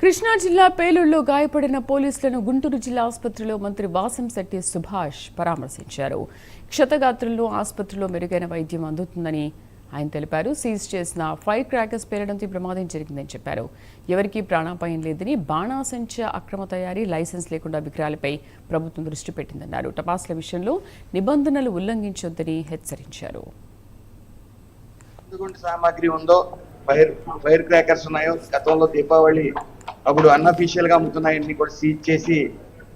కృష్ణా జిల్లా పేలూరులో గాయపడిన పోలీసులను గుంటూరు జిల్లా ఆసుపత్రిలో మంత్రి వాసంశెట్టి సుభాష్ పరామర్శించారు. క్షతగాత్రులను ఆసుపత్రిలో మెరుగైన వైద్యం అందుతుందని ఆయన తెలిపారు. సీజ్ చేసిన ఫైర్ క్రాకర్స్ పేలడంతో ప్రమాదం జరిగిందని చెప్పారు. ఎవరికీ ప్రాణాపాయం లేదని, బాణాసంచ అక్రమ తయారీ, లైసెన్స్ లేకుండా విక్రయాలపై ప్రభుత్వం దృష్టి పెట్టిందన్నారు. టపాసుల విషయంలో నిబంధనలు ఉల్లంఘించొద్దని హెచ్చరించారు. సామాగ్రి ఉందో, ఫైర్ క్రాకర్స్ ఉన్నాయో, గతంలో దీపావళి అప్పుడు అన్అఫీషియల్ గా అమ్ముతున్నాయని కూడా సీజ్ చేసి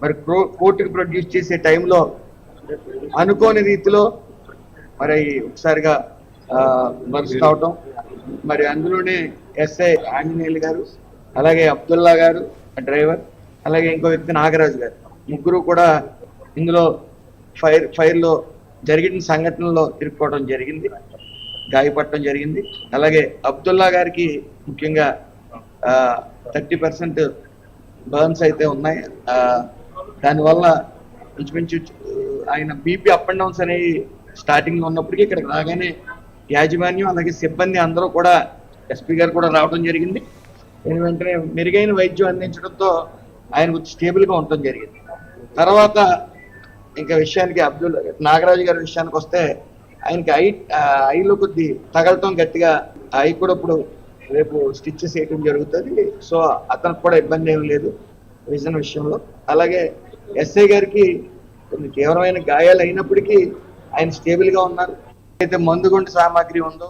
మరి కోర్టుకు ప్రొడ్యూస్ చేసే టైంలో అనుకోని రీతిలో మరి ఒకసారిగా బర్స్ట్ అవటం, మరి అందులోనే ఎస్ఐ ఆంజనేయులు గారు, అలాగే అబ్దుల్లా గారు డ్రైవర్, అలాగే ఇంకో వ్యక్తి నాగరాజు గారు, ముగ్గురు కూడా ఇందులో ఫైర్లో జరిగిన సంఘటనలో ఇరుక్కోవడం జరిగింది, గాయపడటం జరిగింది. అలాగే అబ్దుల్లా గారికి ముఖ్యంగా 30% బర్న్స్ అయితే ఉన్నాయి. దానివల్ల ఇంచుమించు ఆయన బీపీ అప్ అండ్ డౌన్స్ అనేవి స్టార్టింగ్లో ఉన్నప్పటికీ ఇక్కడికి రాగానే యాజమాన్యం అలాగే సిబ్బంది అందరూ కూడా, ఎస్పీ గారు కూడా రావడం జరిగింది. వెంటనే మెరుగైన వైద్యం అందించడంతో ఆయన స్టేబుల్గా ఉండటం జరిగింది. తర్వాత ఇంకా విషయానికి నాగరాజు గారి విషయానికి వస్తే, ఆయనకి ఐలో కొద్ది తగలటం గట్టిగా, ఐ కూడా ఇప్పుడు రేపు స్టిచ్చెస్ వేయటం జరుగుతుంది. సో అతనికి కూడా ఇబ్బంది ఏమి లేదు విజన్ విషయంలో. అలాగే ఎస్ఐ గారికి కొన్ని తీవ్రమైన గాయాలు అయినప్పటికీ ఆయన స్టేబుల్గా ఉన్నారు. అయితే మందుగుండు సామాగ్రి ఉందో